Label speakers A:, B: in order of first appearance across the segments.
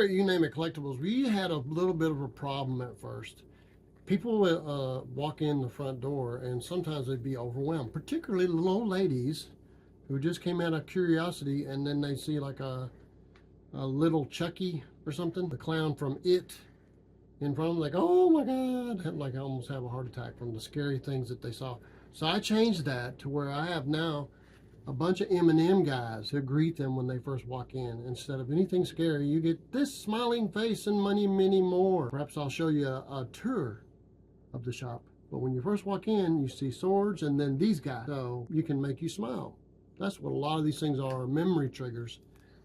A: here at You Name It Collectables, we had a little bit of a problem at first. People would walk in the front door and sometimes they'd be overwhelmed, particularly little old ladies who just came out of curiosity, and then they see like a little Chucky or something, the clown from It, in front of them, like, oh my God, like I almost have a heart attack from the scary things that they saw. So I changed that to where I have now a bunch of M&M guys who greet them when they first walk in. Instead of anything scary, you get this smiling face and many more. Perhaps I'll show you a tour of the shop. But when you first walk in, you see swords and then these guys. So you can make you smile. That's what a lot of these things are memory triggers.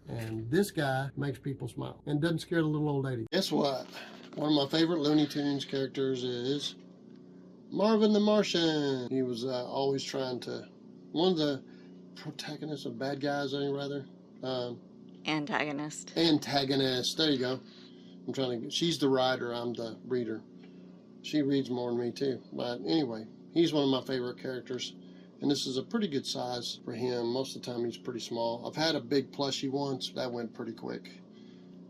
A: And this guy makes people smile and doesn't scare the little old lady. Guess what? One of my favorite Looney Tunes characters is Marvin the Martian. He was always trying to, one of the protagonists of bad guys,
B: Antagonist.
A: There you go. I'm trying to, she's the writer, I'm the reader. She reads more than me too. But anyway, he's one of my favorite characters. And this is a pretty good size for him. Most of the time he's pretty small. I've had a big plushie once. That went pretty quick.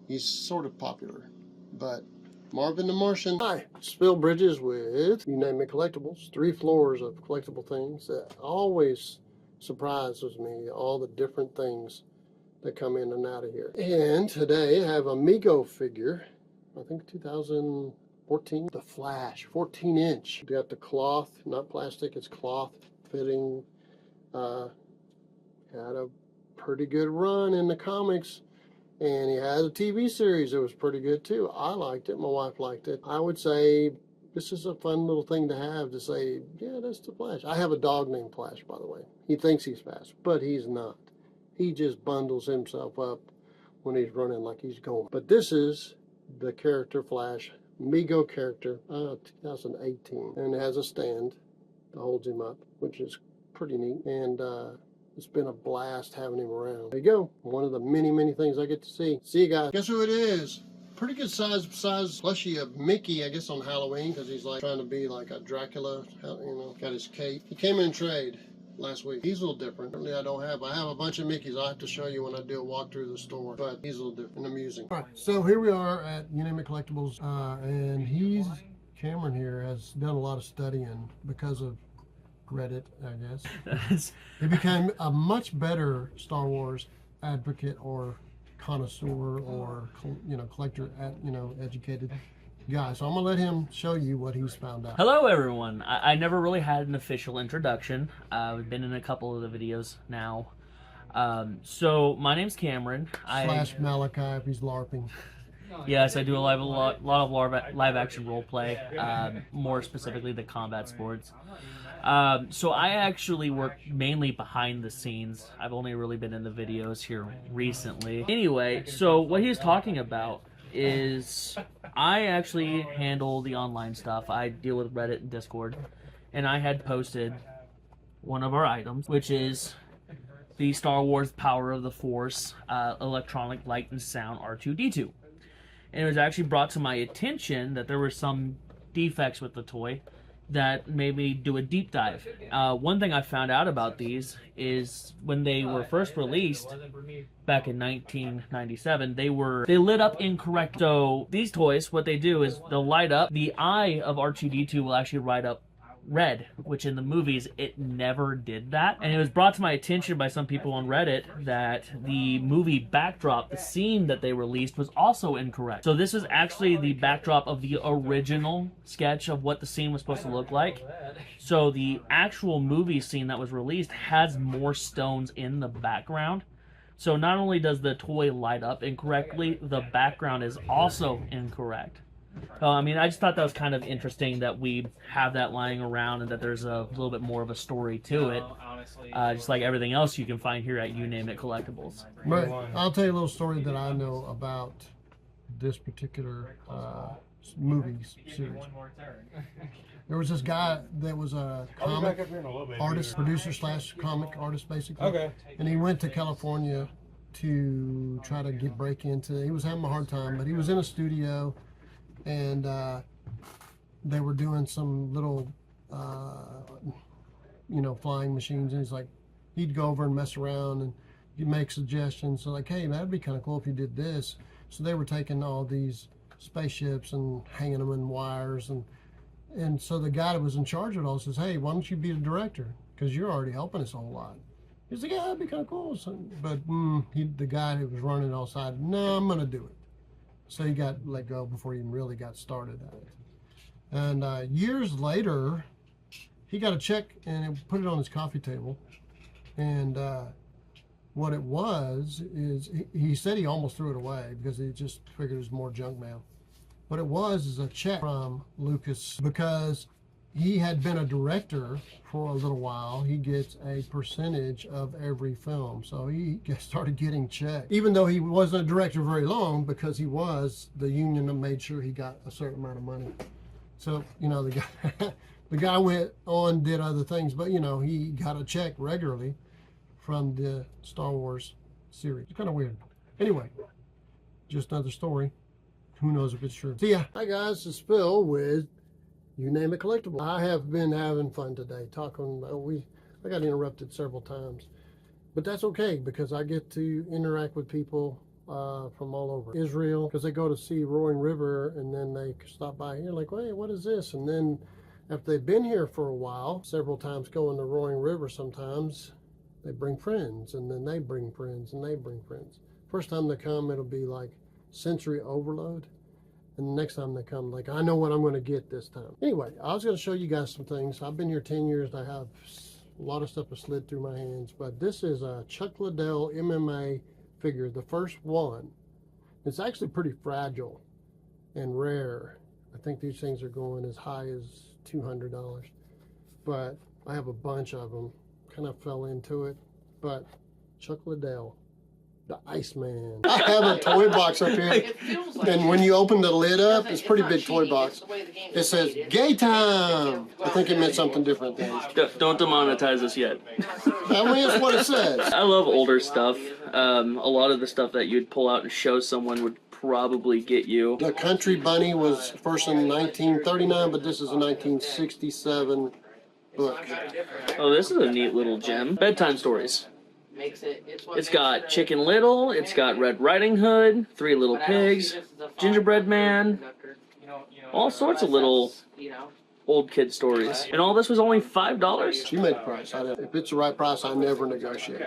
A: He's sort of popular. But Marvin the Martian. Hi, Spill Bridges with You Name It Collectables. 3 floors of collectible things. That always surprises me, all the different things that come in and out of here. And today I have a Mego figure. I think 2014. The Flash, 14-inch. Got the cloth, not plastic, it's cloth fitting. Had a pretty good run in the comics, and he had a TV series that was pretty good too. I liked it, my wife liked it. I would say this is a fun little thing to have, to say, yeah, that's the Flash. I have a dog named Flash, by the way. He thinks he's fast, but he's not. He just bundles himself up when he's running like he's going. But this is the character Flash, Mego character, 2018, and it has a stand that holds him up, which is pretty neat. And it's been a blast having him around. There you go. One of the many things I get to see. See you guys. Guess who it is? Pretty good size plushie of Mickey, I guess, on Halloween, because he's like trying to be like a Dracula, you know, got his cape. He came in trade last week. He's a little different. Certainly I have a bunch of Mickeys. I'll have to show you when I do a walk through the store, but he's a little different and amusing. All right, so here we are at You Name It Collectables, and Cameron here has done a lot of studying because of Reddit, I guess. He became a much better Star Wars advocate or connoisseur or, you know, collector, educated guy. So I'm gonna let him show you what he's found out.
C: Hello everyone. I never really had an official introduction. I've been in a couple of the videos now. So my name's Cameron.
A: Slash Malachi if he's LARPing.
C: Yes, I do a lot of live action role play, more specifically the combat sports. So I actually work mainly behind the scenes. I've only really been in the videos here recently. Anyway, so what he's talking about is I actually handle the online stuff. I deal with Reddit and Discord, and I had posted one of our items, which is the Star Wars Power of the Force electronic light and sound R2-D2. And it was actually brought to my attention that there were some defects with the toy that made me do a deep dive. One thing I found out about these is when they were first released back in 1997, they lit up incorrect. So these toys, what they do is they'll light up. The eye of R2-D2 will actually light up red, which in the movies it never did that. And it was brought to my attention by some people on Reddit that the movie backdrop, the scene that they released, was also incorrect. So this is actually the backdrop of the original sketch of what the scene was supposed to look like. So the actual movie scene that was released has more stones in the background. So not only does the toy light up incorrectly, the background is also incorrect. I mean, I just thought that was kind of interesting that we have that lying around and that there's a little bit more of a story to it. Just like everything else you can find here at You Name It Collectables.
A: Right. I'll tell you a little story that I know about this particular movie series. There was this guy that was a comic artist, producer slash comic artist, basically. Okay. And he went to California to try to break into. He was having a hard time, but he was in a studio. And they were doing some little, flying machines. And he's like, he'd go over and mess around and he'd make suggestions. So like, hey, that'd be kind of cool if you did this. So they were taking all these spaceships and hanging them in wires, and so the guy that was in charge of it all says, hey, why don't you be the director? Because you're already helping us a whole lot. He's like, yeah, that'd be kind of cool. So, but the guy that was running it all decided, no, I'm going to do it. So he got let go before he even really got started at it. And years later, he got a check and put it on his coffee table. And what it was is, he said he almost threw it away because he just figured it was more junk mail. What it was is a check from Lucas, because he had been a director for a little while. He gets a percentage of every film. So he started getting checks. Even though he wasn't a director very long, because he was, the union made sure he got a certain amount of money. So, you know, the guy went on, did other things, but, you know, he got a check regularly from the Star Wars series. It's kind of weird. Anyway, just another story. Who knows if it's true. See ya. Hi guys, it's Phil with You Name It Collectables. I have been having fun today talking. I got interrupted several times, but that's okay because I get to interact with people from all over Israel, because they go to see Roaring River and then they stop by here like, hey, what is this? And then after they've been here for a while, several times going to Roaring River, sometimes they bring friends, and then they bring friends, and they bring friends. First time they come, it'll be like sensory overload. And the next time they come, like, I know what I'm going to get this time. Anyway, I was going to show you guys some things. I've been here 10 years. I have a lot of stuff has slid through my hands. But this is a Chuck Liddell MMA figure, the first one. It's actually pretty fragile and rare. I think these things are going as high as $200. But I have a bunch of them. Kind of fell into it. But Chuck Liddell, the Iceman. I have a toy box up here, and when you open the lid up, it's a pretty big toy box. It says "Gay Time." I think it meant something different then.
C: Don't demonetize us yet.
A: I mean, that's what it says.
C: I love older stuff. A lot of the stuff that you'd pull out and show someone would probably get you.
A: The Country Bunny was first in 1939, but this is a 1967 book.
C: Oh, this is a neat little gem. Bedtime stories. It's got Chicken Little, it's got Red Riding Hood, Three Little Pigs, Gingerbread Man, all sorts of little old kid stories. And all this was only $5?
A: She made the price. If it's the right price, I never negotiate.